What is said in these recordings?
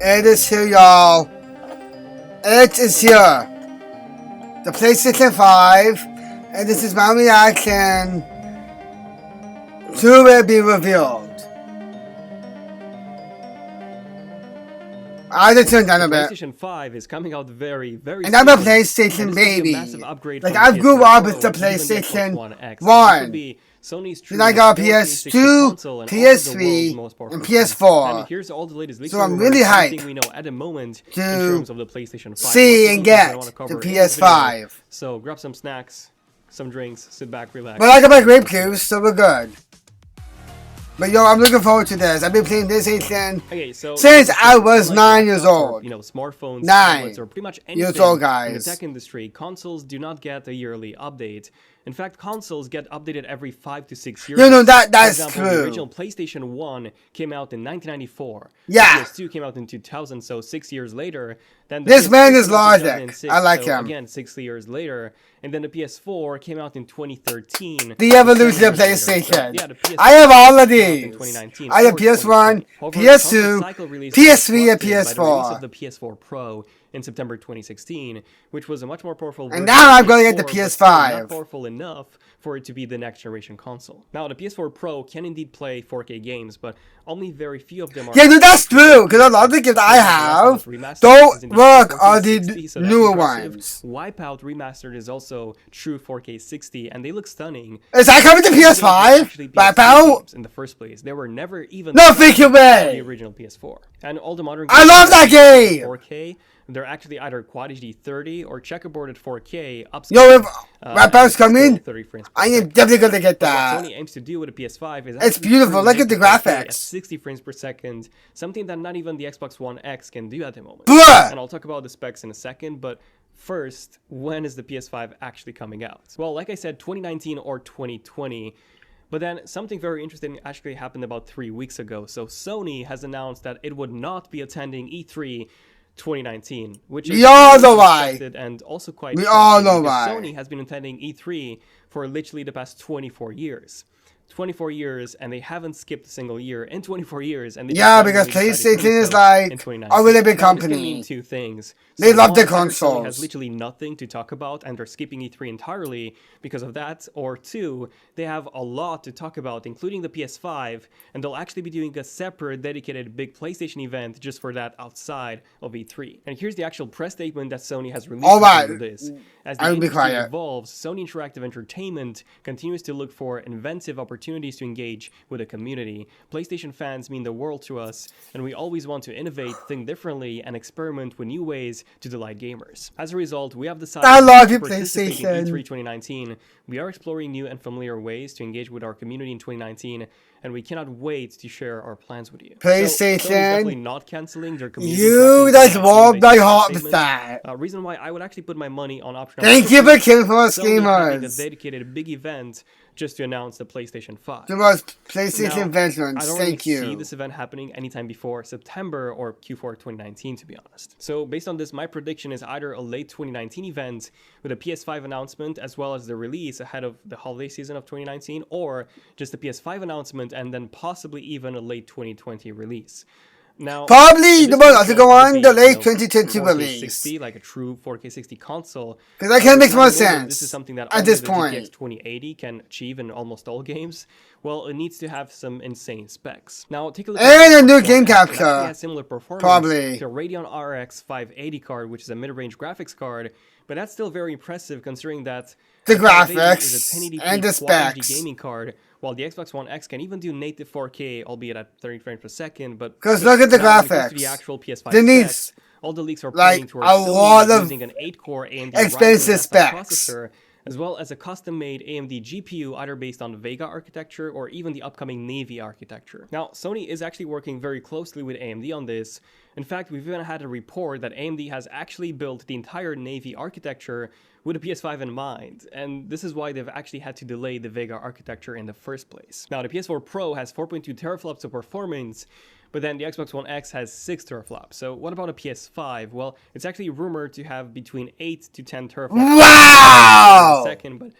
It is here, y'all. It is here. The PlayStation 5. And this is my reaction to it being revealed. I just turned down a bit. PlayStation 5 is coming out very and I'm a PlayStation baby. Like, I grew up with the PlayStation 1. Then I got a PS2, PS3, and PS4. So I'm really hyped we know at the moment to in terms of the PlayStation 5. See and get the PS5. So grab some snacks, some drinks, sit back, relax. But I got my grape juice, so we're good. But yo, I'm looking forward to this. I've been playing PlayStation since I was 9 years old. You know, smartphones, 9 tablets, or pretty much anything years old, in guys. the tech industry. Consoles do not get a yearly update. In fact, consoles get updated every 5 to 6 years. No, that's For example, true. The original PlayStation 1 came out in 1994. Yeah. The PS2 came out in 2000, so 6 years later. Then the This PS3 man is came out in logic. 2006, I like so him. Again, 6 years later. And then the PS4 came out in 2013. The evolution of PlayStation. Yeah, the PS4 I have all of came out in these. 2019 I have or PS1, 2020. However, PS2, the cycle release PS3, and was disrupted by the release PS4. of the PS4 Pro in September 2016, which was a much more powerful version And now I'm of going to get the PS4, but still PS5. not powerful enough for it to be the next generation console. Now, the PS4 Pro can indeed play 4K games, but only very few of them are. Yeah, no, that's true. Because a lot of the games I have don't work on the newer ones. Wipeout Remastered is also true 4K 60, and they look stunning. Is that coming to PS5? Wipeout? In the first place, they were never even No freaking way. the original PS4, and all the modern. I love that game. 4K. They're actually either Quad HD 30 or checkerboarded 4K. Yo, if Wipeout's coming, 30 frames per I am second. definitely gonna get But that. what Sony aims to do with the PS5 is It's actually beautiful. Look at the 4K graphics. at 60 frames per second, something that not even the Xbox One X can do at the moment. Bruh. And I'll talk about the specs in a second, but first, when is the PS5 actually coming out? Well, like I said, 2019 or 2020. But then something very interesting actually happened about 3 weeks ago. So Sony has announced that it would not be attending E3 2019, which is we all know why. And also quite We all shocking know because why. Sony has been attending E3 for literally the past 24 years. 24 years, and they haven't skipped a single year in 24 years. And they Yeah, because PlayStation is like a really big company. Two things. They love the one, either Sony consoles. has literally nothing to talk about, and they're skipping E3 entirely because of that. Or two, they have a lot to talk about, including the PS5, and they'll actually be doing a separate, dedicated big PlayStation event just for that outside of E3. And here's the actual press statement that Sony has released on this. As the industry evolves, Sony Interactive Entertainment continues to look for inventive opportunities to engage with the community. PlayStation fans mean the world to us, and we always want to innovate, think differently, and experiment with new ways to delight gamers. As a result, we have decided to participate in E3 2019. We are exploring new and familiar ways to engage with our community in 2019, and we cannot wait to share our plans with you. PlayStation, so, definitely not canceling their community. You just warmed my heart with that. Reason why I would actually put my money on option. Thank you for killing for us Sony gamers. has dedicated a big event just to announce the PlayStation 5. The most PlayStation veterans. I don't Thank really see you. this event happening anytime before September or Q4 2019, to be honest. So based on this, my prediction is either a late 2019 event with a PS5 announcement as well as the release ahead of the holiday season of 2019, or just a PS5 announcement and then possibly even a late 2020 release. Now, probably the one to go on the late 2020 4K release. 60, like a true 4K 60 console. Because that kind of makes more sense. This is something that at this the point. GTX 2080 can achieve in almost all games. Well, it needs to have some insane specs. Now, take a look and at a new game capture. It has similar performance Probably. to a Radeon RX 580 card, which is a mid-range graphics card. But that's still very impressive considering that the 580 graphics is a 1080p and the specs. gaming card, while the Xbox One X can even do native 4K, albeit at 30 frames per second. But because look at the now, when it comes graphics. to the actual PS5 They need specs, all the leaks are like pointing towards a lot of using an 8-core AMD expensive Ryzen specs. processor, as well as a custom-made AMD GPU either based on Vega architecture or even the upcoming Navy architecture. Now, Sony is actually working very closely with AMD on this. In fact, we've even had a report that AMD has actually built the entire Navy architecture with the PS5 in mind, and this is why they've actually had to delay the Vega architecture in the first place. Now, the PS4 Pro has 4.2 teraflops of performance, but then the Xbox One X has 6 teraflops. So what about a PS5? Well, it's actually rumored to have between 8 to 10 teraflops wow! per second, but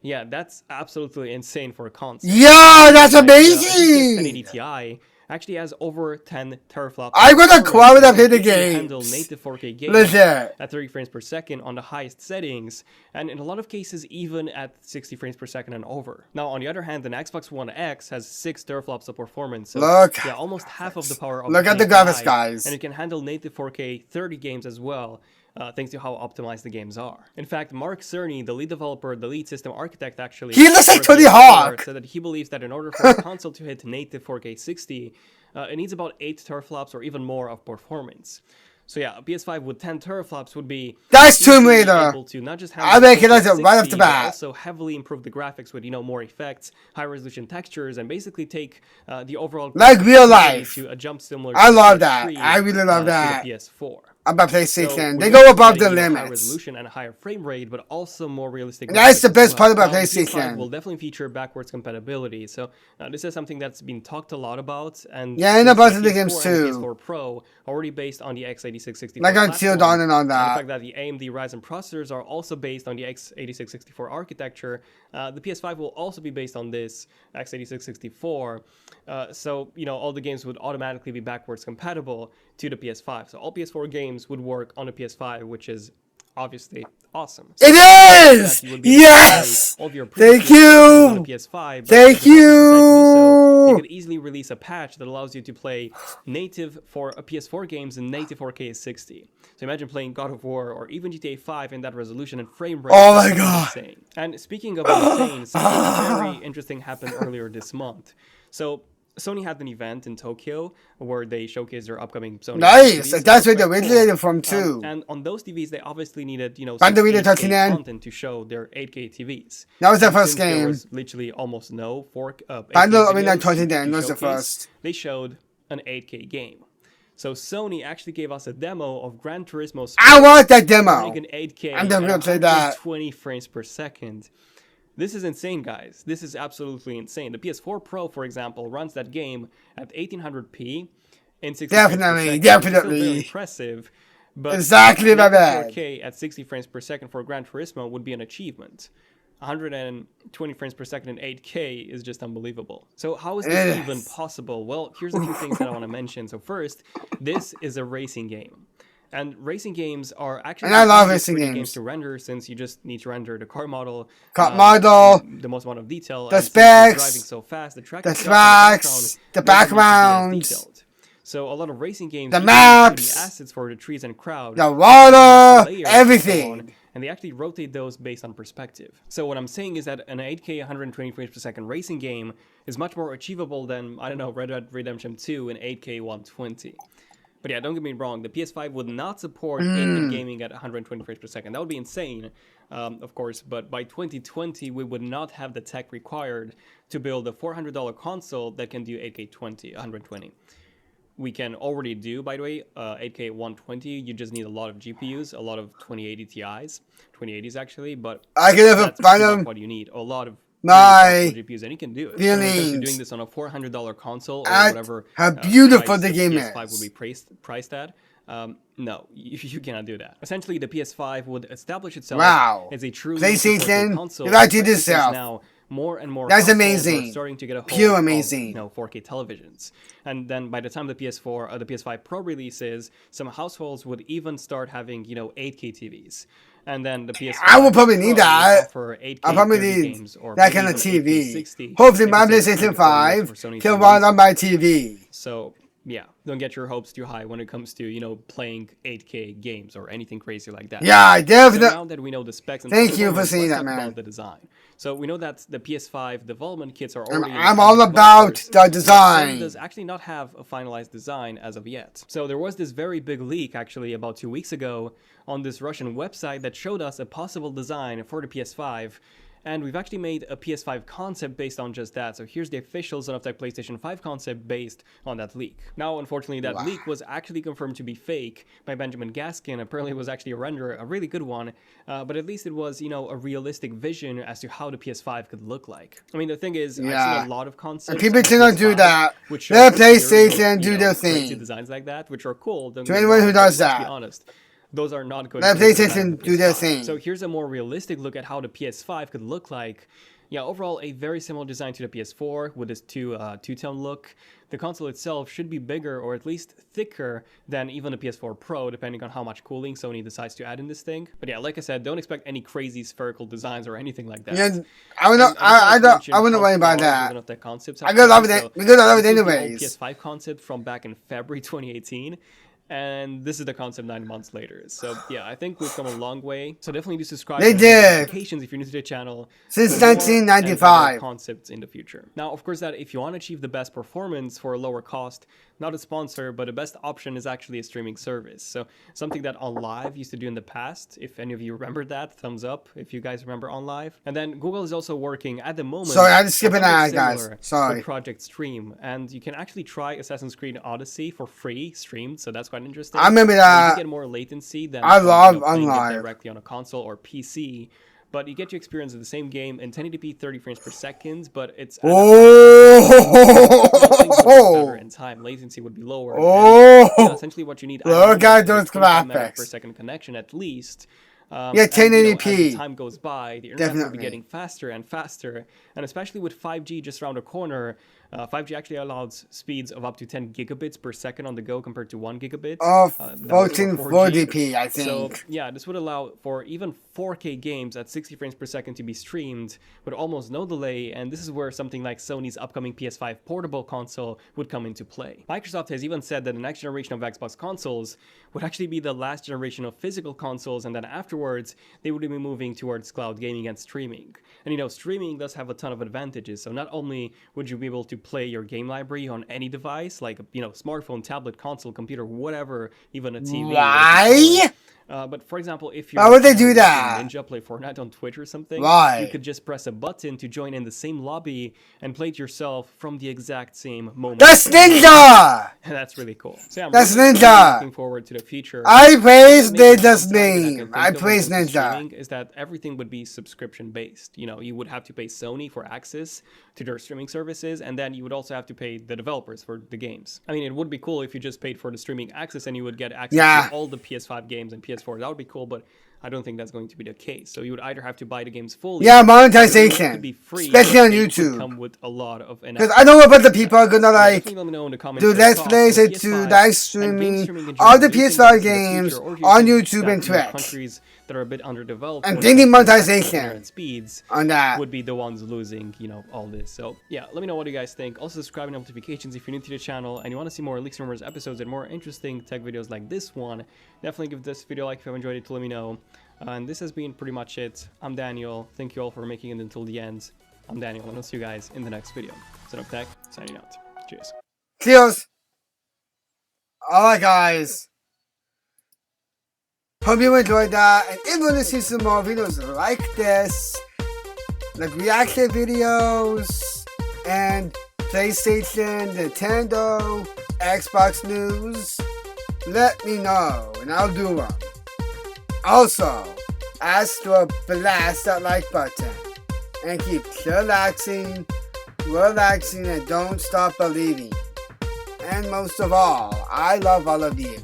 yeah, that's absolutely insane for a console. Yo, that's amazing! The 1080 Ti actually has over 10 teraflops. I'm gonna cry when I play the game. Handle native 4K games Legit. at 30 frames per second on the highest settings, and in a lot of cases even at 60 frames per second and over. Now, on the other hand, an Xbox One X has 6 teraflops of performance. So, look, yeah, almost half of the power of look at the graphics, guys. And it can handle native 4K 30 games as well. Thanks to how optimized the games are. In fact, Mark Cerny, the lead developer, the lead system architect, actually, he looks like Tony Hawk. Said that he believes that in order for a console to hit native 4K 60, it needs about 8 teraflops or even more of performance. So yeah, a PS5 with 10 teraflops would be that's Tomb Raider. Able to not just I recognize it right off the bat. Also heavily improve the graphics with more effects, high resolution textures, and basically take the overall like real life to a jump similar. I love that. I really love that. To the PS4. About PlayStation, so they go above the limits. High resolution and a higher frame rate, but also more realistic. And that's the best part about PlayStation. PS5 will definitely feature backwards compatibility. So this is something that's been talked a lot about, and yeah, and about the games too. PS4 Pro already based on the x86-64. Like Until Dawn and all that. And the fact that the AMD Ryzen processors are also based on the x86-64 architecture. The PS5 will also be based on this x86-64. So all the games would automatically be backwards compatible to the PS5. So all PS4 games would work on the PS5, which is obviously awesome. So it is! Yes! Thank you! PS5, thank you! So you could easily release a patch that allows you to play native for PS4 games in native 4K 60. So imagine playing God of War or even GTA 5 in that resolution and frame rate. Oh my god! Insane. And speaking of insane, something very interesting happened earlier this month. So Sony had an event in Tokyo where they showcased their upcoming Sony. Nice, TVs. that's where they originated from too. And on those TVs, they obviously needed, some 8K content to show their 8K TVs. That was the first game. There was literally almost no 4K. That 2010 was the first. They showed an 8K game. So Sony actually gave us a demo of Gran Turismo. I want that demo. An 8K. I'm never gonna play that. 20 frames per second. This is insane, guys. This is absolutely insane. The PS4 Pro, for example, runs that game at 1800p in 60 frames per second. Definitely. Very impressive. But exactly my bad. 4K at 60 frames per second for Gran Turismo would be an achievement. 120 frames per second in 8K is just unbelievable. So how is this even possible? Well, here's a few things that I want to mention. So first, this is a racing game. And racing games are actually I love racing games to render, since you just need to render the car model, the most amount of detail, the specs, driving so fast, the background. So a lot of racing games, the maps, the assets for the trees and crowd, the water, everything. And they actually rotate those based on perspective. So what I'm saying is that an 8K 120 frames per second racing game is much more achievable than, I don't know, Red Dead Redemption 2 in 8K 120. But yeah, don't get me wrong, the PS5 would not support in-game gaming at 120 frames per second. That would be insane, of course, but by 2020, we would not have the tech required to build a $400 console that can do 8K 120. We can already do, by the way, 8K 120. You just need a lot of GPUs, a lot of 2080 Ti's, 2080s actually, but I can never find them. What you need, a lot of my GPUs, and you can do it. Feelings. So doing this on a $400 console or whatever. How beautiful the game PS5 is. would be priced at. No, you cannot do that. Essentially, the PS5 would establish itself as a true PlayStation. console. If I did this now, more and more that's amazing. Starting to get a hold pure amazing. Of, 4K televisions, and then by the time the PS5 Pro releases, some households would even start having 8K TVs. And then the PS5 I will probably need that. I'll probably need that kind of TV. Hopefully, my PlayStation 5 can run on my TV. So yeah, don't get your hopes too high when it comes to playing 8K games or anything crazy like that. Yeah, I definitely. So now that we know the specs and thank you for saying that, man. About the design. So we know that the PS5 development kits are already. I'm all about the design. Sony does actually not have a finalized design as of yet. So there was this very big leak actually about 2 weeks ago on this Russian website that showed us a possible design for the PS5. And we've actually made a PS5 concept based on just that. So here's the official Zonotech PlayStation 5 concept based on that leak. Now, unfortunately, that leak was actually confirmed to be fake by Benjamin Gaskin. Apparently, it was actually a render, a really good one. But at least it was, a realistic vision as to how the PS5 could look like. I mean, the thing is, I've seen a lot of concepts. And people cannot do that. Let PlayStation do their thing. Designs like that, which are cool. To anyone who does that. Let's be honest. Those are not good. Let PlayStation do their thing. So here's a more realistic look at how the PS5 could look like. yeah, overall a very similar design to the PS4 with this two-tone look. The console itself should be bigger or at least thicker than even the PS4 Pro, depending on how much cooling Sony decides to add in this thing. But yeah, like I said, don't expect any crazy spherical designs or anything like that. Yeah, I wouldn't worry about that. The concepts I love it. We could love it anyways. The PS5 concept from back in February 2018. And this is the concept 9 months later. So yeah, I think we've come a long way. So definitely do subscribe to notifications if you're new to the channel. Since 1995. Concepts in the future. Now, of course, that if you want to achieve the best performance for a lower cost, not a sponsor, but the best option is actually a streaming service. So something that OnLive used to do in the past. If any of you remember that, thumbs up if you guys remember OnLive. And then Google is also working at the moment. Sorry, I'm skipping that, guys. Sorry. With Project Stream, and you can actually try Assassin's Creed Odyssey for free streamed. So that's quite interesting. I remember that. You get more latency than I love OnLive directly on a console or PC. But you get to experience the same game in 1080p 30 frames per second, but it's better in time. Latency would be lower. And, yeah, essentially what you need look at those graphics per second connection at least. Yeah, 1080p. As the time goes by, the internet will be getting faster and faster, and especially with 5G just around the corner, 5G actually allows speeds of up to 10 gigabits per second on the go compared to 1 gigabit. 1440p, I think. So yeah, this would allow for even 4K games at 60 frames per second to be streamed with almost no delay, and this is where something like Sony's upcoming PS5 portable console would come into play. Microsoft has even said that the next generation of Xbox consoles would actually be the last generation of physical consoles, and then afterwards they would be moving towards cloud gaming and streaming. And you know, streaming does have a ton of advantages. So not only would you be able to play your game library on any device, like, you know, smartphone, tablet, console, computer, whatever, even a TV. Why? But for example, if you're why would they do that? Ninja play Fortnite on Twitch or something, why? You could just press a button to join in the same lobby and play it yourself from the exact same moment. That's Ninja! That's really cool. So yeah, that's really Ninja! Looking forward to the future. I praise Ninja's name. I praise Ninja. Is that everything would be subscription based. You know, you would have to pay Sony for access to their streaming services, and then you would also have to pay the developers for the games. I mean, it would be cool if you just paid for the streaming access and you would get access to all the PS5 games and PS4. That would be cool, but I don't think that's going to be the case. So you would either have to buy the games fully. Yeah, monetization. Be free, especially on YouTube. Come with a lot of because I know about the people are gonna like do let's plays and do live streaming all the PS5 games on YouTube and Twitch. Countries that are a bit underdeveloped and they need monetization speeds on that would be the ones losing, you know, all this. So yeah, let me know what you guys think. Also subscribe and notifications if you're new to the channel and you want to see more Leaks Rumors episodes and more interesting tech videos like this one. Definitely give this video a like if you have enjoyed it to let me know. And this has been pretty much it. I'm Daniel. Thank you all for making it until the end. I'm Daniel, and I'll see you guys in the next video. Zenok Tech, signing out. Cheers. Cheers. Alright, guys. Hope you enjoyed that. And if you want to see some more videos like this, like reaction videos, and PlayStation, Nintendo, Xbox news, let me know, and I'll do them. Also, ask to blast that like button and keep relaxing, and don't stop believing. And most of all, I love all of you.